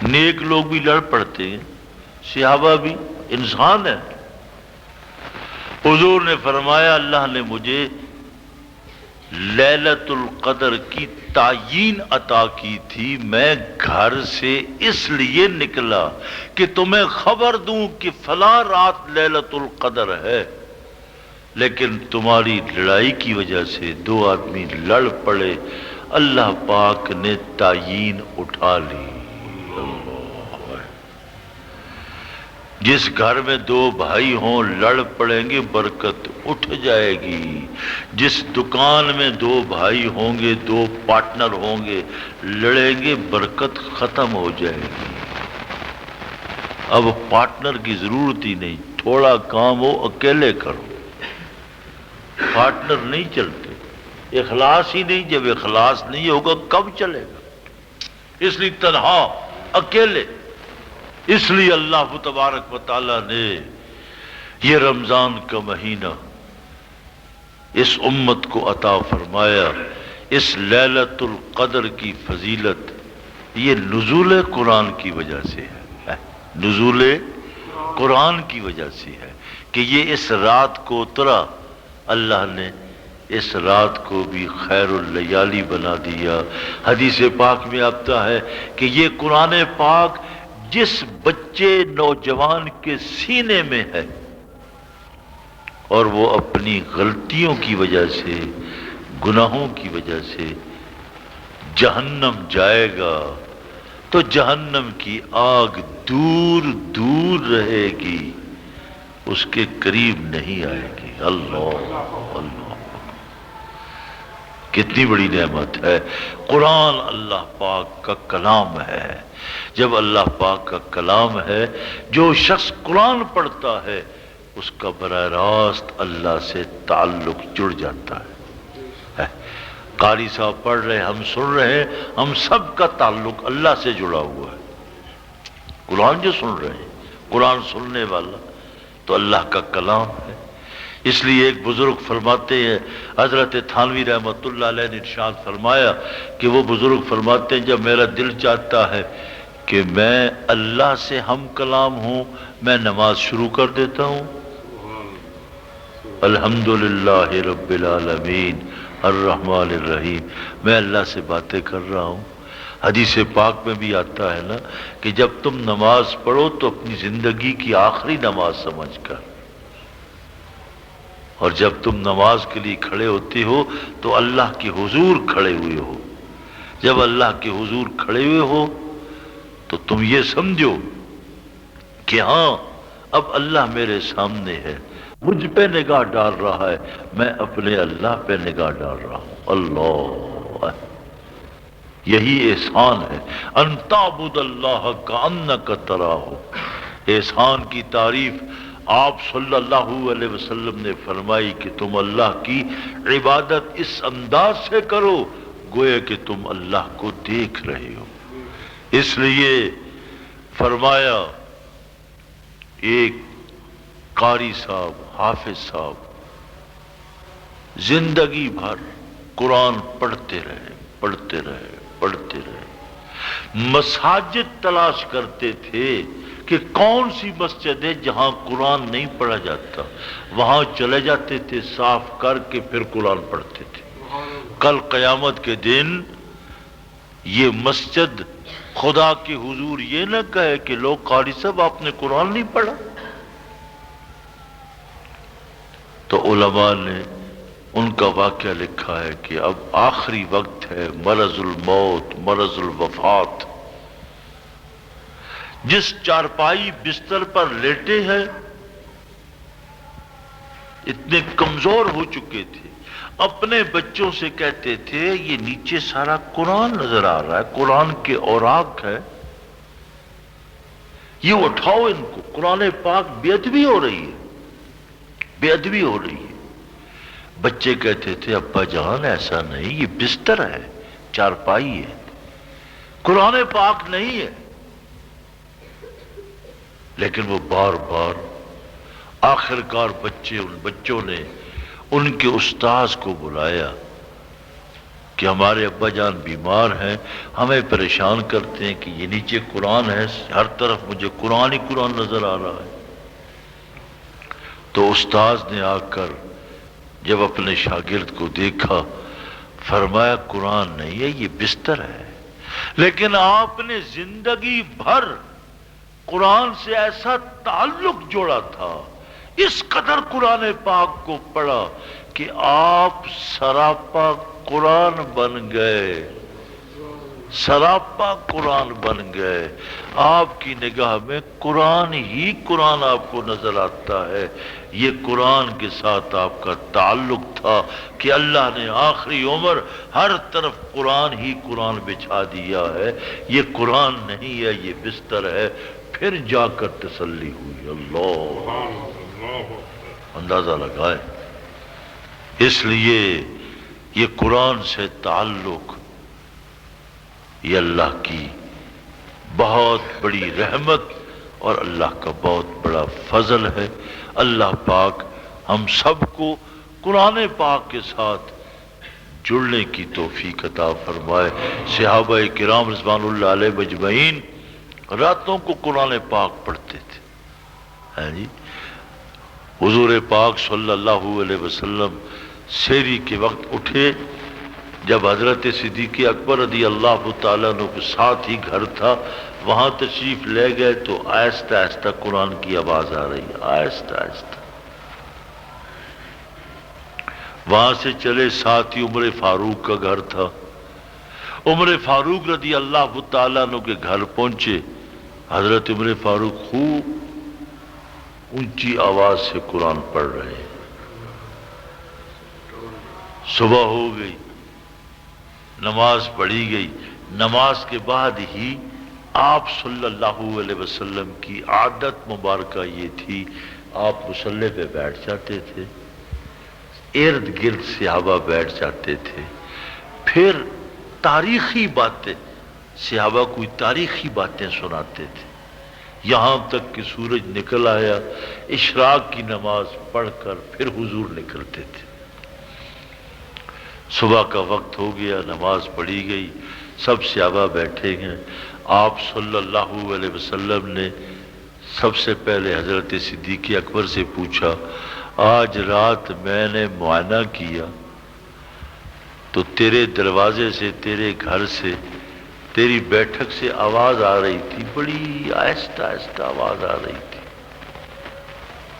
نیک لوگ بھی لڑ پڑتے ہیں، صحابہ بھی انسان ہیں۔ حضور نے فرمایا، اللہ نے مجھے لیلۃ القدر کی تعیین عطا کی تھی، میں گھر سے اس لیے نکلا کہ تمہیں خبر دوں کہ فلاں رات لیلۃ القدر ہے، لیکن تمہاری لڑائی کی وجہ سے 2 آدمی لڑ پڑے، اللہ پاک نے تعیین اٹھا لی۔ جس گھر میں 2 بھائی ہوں لڑ پڑیں گے، برکت اٹھ جائے گی۔ جس دکان میں 2 بھائی ہوں گے، 2 پارٹنر ہوں گے، لڑیں گے، برکت ختم ہو جائے گی۔ اب پارٹنر کی ضرورت ہی نہیں، تھوڑا کام ہو اکیلے کرو، پارٹنر نہیں چلتے، اخلاص ہی نہیں۔ جب اخلاص نہیں ہوگا کب چلے گا؟ اس لیے تنہا، اکیلے۔ اس لیے اللہ تبارک و تعالی نے یہ رمضان کا مہینہ اس امت کو عطا فرمایا۔ اس لیلۃ القدر کی فضیلت یہ نزول قرآن کی وجہ سے ہے، نزول قرآن کی وجہ سے ہے کہ یہ اس رات کو اترا۔ اللہ نے اس رات کو بھی خیر اللیالی بنا دیا۔ حدیث پاک میں آتا ہے کہ یہ قرآن پاک جس بچے نوجوان کے سینے میں ہے اور وہ اپنی غلطیوں کی وجہ سے، گناہوں کی وجہ سے جہنم جائے گا تو جہنم کی آگ دور دور رہے گی، اس کے قریب نہیں آئے گی۔ اللہ اللہ، کتنی بڑی نعمت ہے۔ قرآن اللہ پاک کا کلام ہے۔ جب اللہ پاک کا کلام ہے، جو شخص قرآن پڑھتا ہے اس کا براہ راست اللہ سے تعلق جڑ جاتا ہے۔ قاری صاحب پڑھ رہے ہیں، ہم سن رہے ہیں، ہم سب کا تعلق اللہ سے جڑا ہوا ہے۔ قرآن جو سن رہے ہیں، قرآن سننے والا تو اللہ کا کلام ہے۔ اس لیے ایک بزرگ فرماتے ہیں، حضرت تھانوی رحمۃ اللہ علیہ نے ارشاد فرمایا کہ وہ بزرگ فرماتے ہیں، جب میرا دل چاہتا ہے کہ میں اللہ سے ہم کلام ہوں، میں نماز شروع کر دیتا ہوں، الحمدللہ رب العالمین الرحمن الرحیم. میں اللہ سے باتیں کر رہا ہوں. حدیث پاک میں بھی آتا ہے نا کہ جب تم نماز پڑھو تو اپنی زندگی کی آخری نماز سمجھ کر، اور جب تم نماز کے لیے کھڑے ہوتے ہو تو اللہ کے حضور کھڑے ہوئے ہو. جب اللہ کے حضور کھڑے ہوئے ہو تو تم یہ سمجھو کہ ہاں اب اللہ میرے سامنے ہے، مجھ پہ نگاہ ڈال رہا ہے، میں اپنے اللہ پہ نگاہ ڈال رہا ہوں. اللہ، یہی احسان ہے. ان تعبد اللہ کأنک تراہ. احسان کی تعریف آپ صلی اللہ علیہ وسلم نے فرمائی کہ تم اللہ کی عبادت اس انداز سے کرو گویا کہ تم اللہ کو دیکھ رہے ہو. اس لیے فرمایا ایک قاری صاحب، حافظ صاحب زندگی بھر قرآن پڑھتے رہے، مساجد تلاش کرتے تھے کہ کون سی مسجد ہے جہاں قرآن نہیں پڑھا جاتا، وہاں چلے جاتے تھے، صاف کر کے پھر قرآن پڑھتے تھے. کل قیامت کے دن یہ مسجد خدا کے حضور یہ نہ کہے کہ لوگ قاری صاحب آپ نے قرآن نہیں پڑھا. تو علماء نے ان کا واقعہ لکھا ہے کہ اب آخری وقت ہے، مرض الموت، مرض الوفات. جس چارپائی بستر پر لیٹے ہیں اتنے کمزور ہو چکے تھے، اپنے بچوں سے کہتے تھے یہ نیچے سارا قرآن نظر آ رہا ہے، قرآن کے اوراق ہے، یہ اٹھاؤ ان کو. قرآن پاک بے ادبی ہو رہی ہے، بے ادبی ہو رہی ہے. بچے کہتے تھے ابا جان ایسا نہیں، یہ بستر ہے، چارپائی ہے، قرآن پاک نہیں ہے. لیکن وہ بار بار آخرکار بچوں نے ان کے استاذ کو بلایا کہ ہمارے ابا جان بیمار ہیں، ہمیں پریشان کرتے ہیں کہ یہ نیچے قرآن ہے، ہر طرف مجھے قرآن ہی قرآن نظر آ رہا ہے. تو استاذ نے آ کر جب اپنے شاگرد کو دیکھا فرمایا قرآن نہیں ہے، یہ بستر ہے. لیکن آپ نے زندگی بھر قرآن سے ایسا تعلق جوڑا تھا، اس قدر قرآن پاک کو پڑھا کہ آپ سراپا قرآن بن گئے، سراپا قرآن بن گئے. آپ کی نگاہ میں قرآن ہی قرآن آپ کو نظر آتا ہے. یہ قرآن کے ساتھ آپ کا تعلق تھا کہ اللہ نے آخری عمر ہر طرف قرآن ہی قرآن بچھا دیا ہے. یہ قرآن نہیں ہے، یہ بستر ہے. پھر جا کر تسلی ہوئی. اللہ، اندازہ لگائے. اس لیے یہ قرآن سے تعلق یہ اللہ کی بہت بڑی رحمت اور اللہ کا بہت بڑا فضل ہے. اللہ پاک ہم سب کو قرآن پاک کے ساتھ جڑنے کی توفیق عطا فرمائے. صحابہ کرام رضوان اللہ علیہ مجمعین راتوں کو قرآن پاک پڑھتے تھے. ہاں جی، حضور پاک صلی اللہ علیہ وسلم سحری کے وقت اٹھے، جب حضرت صدیق اکبر رضی اللہ تعالیٰ عنہ کے ساتھ ہی گھر تھا وہاں تشریف لے گئے تو آہستہ آہستہ قرآن کی آواز آ رہی ہے، آہستہ آہستہ. وہاں سے چلے، ساتھ ہی عمر فاروق کا گھر تھا. عمر فاروق رضی اللہ تعالیٰ عنہ کے گھر پہنچے. حضرت عمر فاروق خوب اونچی آواز سے قرآن پڑھ رہے ہیں. صبح ہو گئی، نماز پڑھی گئی. نماز کے بعد ہی آپ صلی اللہ علیہ وسلم کی عادت مبارکہ یہ تھی، آپ مصلی پہ بیٹھ جاتے تھے، ارد گرد صحابہ بیٹھ جاتے تھے. پھر تاریخی باتیں، صحابہ کوئی تاریخی باتیں سناتے تھے یہاں تک کہ سورج نکل آیا. اشراق کی نماز پڑھ کر پھر حضور نکلتے تھے. صبح کا وقت ہو گیا، نماز پڑھی گئی، سب صحابہ بیٹھے ہیں. آپ صلی اللہ علیہ وسلم نے سب سے پہلے حضرت صدیق اکبر سے پوچھا آج رات میں نے معائنہ کیا تو تیرے دروازے سے، تیرے گھر سے، تیری بیٹھک سے آواز آ رہی تھی، بڑی آہستہ آہستہ آواز آ رہی تھی۔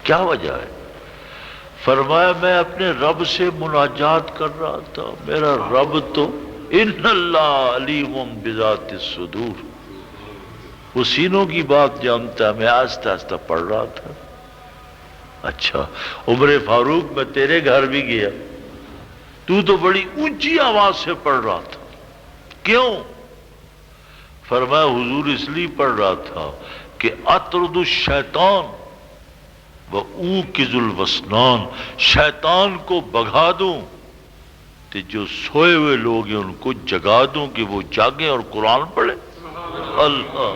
کیا وجہ ہے؟ فرمایا میں اپنے رب سے مناجات کر رہا تھا۔ میرا رب تو ان اللہ علیم بذات الصدور، وہ سینوں کی بات جانتا ہے۔ میں آہستہ آہستہ پڑھ رہا تھا۔ اچھا عمر فاروق میں تیرے گھر بھی گیا، تو بڑی اونچی آواز سے پڑھ رہا تھا، کیوں؟ فرمایا حضور اس لیے پڑھ رہا تھا کہ اطرد الشیطان وَأُوقِظُ الْوَسْنَانِ، شیطان کو بھگا دوں تو جو سوئے ہوئے لوگ ہیں ان کو جگا دوں کہ وہ جاگیں اور قرآن پڑھیں۔ اللہ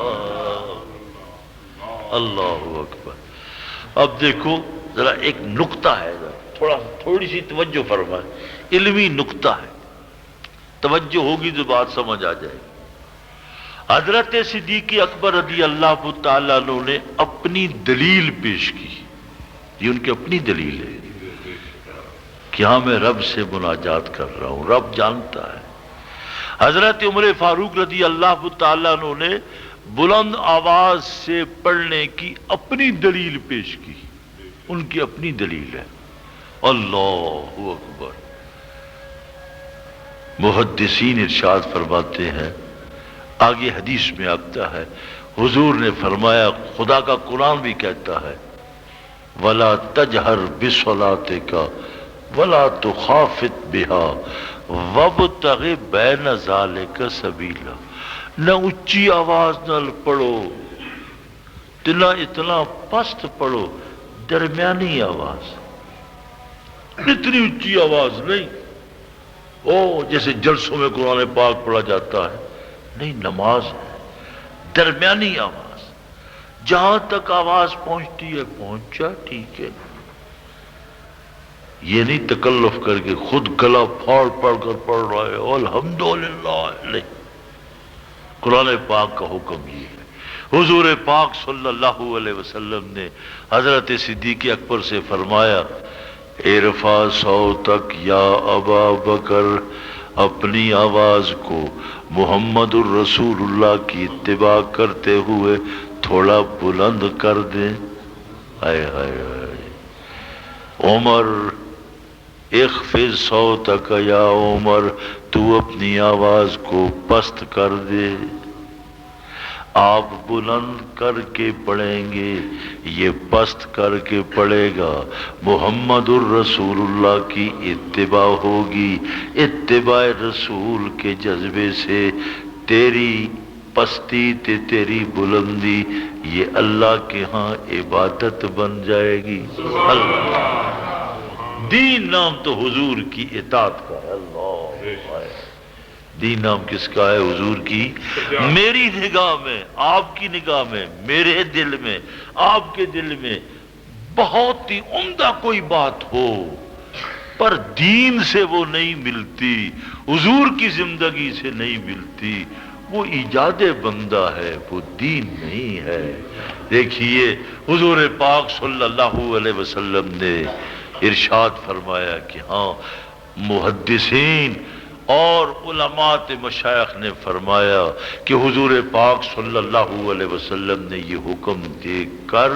اللہ اکبر۔ اب دیکھو ذرا ایک نقطہ ہے، تھوڑی سی توجہ فرمائے، علمی نقطہ ہے، توجہ ہوگی تو بات سمجھ آ جائے گی۔ حضرت صدیق اکبر رضی اللہ تعالیٰ عنہ نے اپنی دلیل پیش کی، یہ ان کی اپنی دلیل ہے کہ ہاں میں رب سے مناجات کر رہا ہوں، رب جانتا ہے۔ حضرت عمر فاروق رضی اللہ تعالیٰ عنہ نے بلند آواز سے پڑھنے کی اپنی دلیل پیش کی، ان کی اپنی دلیل ہے۔ اللہ اکبر۔ محدثین ارشاد فرماتے ہیں، آگے حدیث میں آتا ہے، حضور نے فرمایا، خدا کا قرآن بھی کہتا ہے، وَلَا تَجْهَرْ بِصَلَاتِكَ وَلَا تُخَافِتْ بِهَا وَابْتَغِ بَيْنَ ذَلِكَ سَبِيلًا، نہ اونچی آواز نہ پڑھو نہ اتنا پست پڑھو، درمیانی آواز، اتنی اونچی آواز نہیں، جیسے جلسوں میں قرآن پاک پڑھا جاتا ہے، نہیں، نماز ہے درمیانی آواز، جہاں تک آواز پہنچتی ہے پہنچ جا، ٹھیک ہے، یہ نہیں تکلف کر کے خود گلا پھاڑ پڑھ کر پڑھ رہا ہے الحمدللہ، نہیں، قرآن پاک کا حکم یہ ہے۔ حضور پاک صلی اللہ علیہ وسلم نے حضرت صدیق اکبر سے فرمایا، ارفع صوتک یا ابا بکر، اپنی آواز کو محمد الرسول اللہ کی اتباع کرتے ہوئے تھوڑا بلند کر دیں۔ ہائے ہائے ہائے۔ عمر، اخفض صوتک یا عمر، تو اپنی آواز کو پست کر دے۔ آپ بلند کر کے پڑھیں گے، یہ پست کر کے پڑھے گا، محمد الرسول اللہ کی اتباع ہوگی۔ اتباع رسول کے جذبے سے تیری پستی تیری بلندی یہ اللہ کے ہاں عبادت بن جائے گی۔ اللہ، دین نام تو حضور کی اطاعت کا ہے۔ اللہ، دین نام کس کا ہے؟ حضور کی۔ میری نگاہ میں، آپ کی نگاہ میں، میرے دل میں، آپ کے دل میں بہت ہی عمدہ کوئی بات ہو پر دین سے وہ نہیں ملتی، حضور کی زندگی سے نہیں ملتی، وہ ایجاد بندہ ہے، وہ دین نہیں ہے۔ دیکھیے حضور پاک صلی اللہ علیہ وسلم نے ارشاد فرمایا کہ ہاں، محدثین اور علماء مشائخ نے فرمایا کہ حضور پاک صلی اللہ علیہ وسلم نے یہ حکم دے کر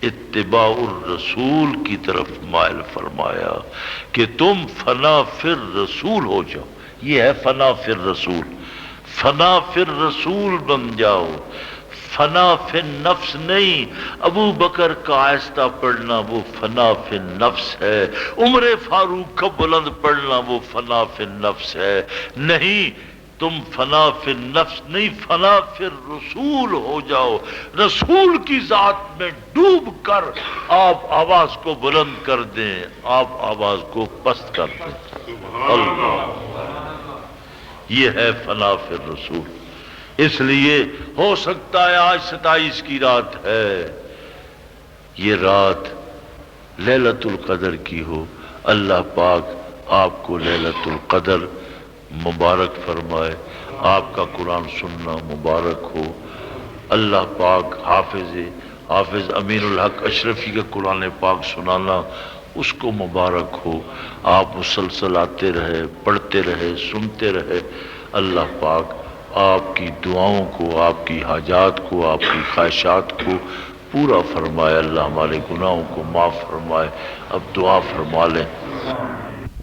اتباع الرسول کی طرف مائل فرمایا کہ تم فنا فی الرسول ہو جاؤ۔ یہ ہے فنا فی الرسول، فنا فی الرسول بن جاؤ، فنا فی النفس نہیں۔ ابو بکر کا آہستہ پڑھنا وہ فنا فی النفس ہے، عمر فاروق کا بلند پڑھنا وہ فنا فی النفس ہے، نہیں، تم فنا فی النفس نہیں، فنا فی الرسول ہو جاؤ، رسول کی ذات میں ڈوب کر آپ آواز کو بلند کر دیں، آپ آواز کو پست کر دیں۔ اللہ، یہ ہے فنا فی الرسول۔ اس لیے ہو سکتا ہے آج 27 کی رات ہے، یہ رات لیلۃ القدر کی ہو، اللہ پاک آپ کو لیلۃ القدر مبارک فرمائے، آپ کا قرآن سننا مبارک ہو، اللہ پاک حافظ حافظ امین الحق اشرفی کا قرآن پاک سنانا اس کو مبارک ہو. آپ مسلسل آتے رہے، پڑھتے رہے، سنتے رہے. اللہ پاک آپ کی دعاؤں کو، آپ کی حاجات کو، آپ کی خواہشات کو پورا فرمائے. اللہ ہمارے گناہوں کو معاف فرمائے. اب دعا فرما لیں.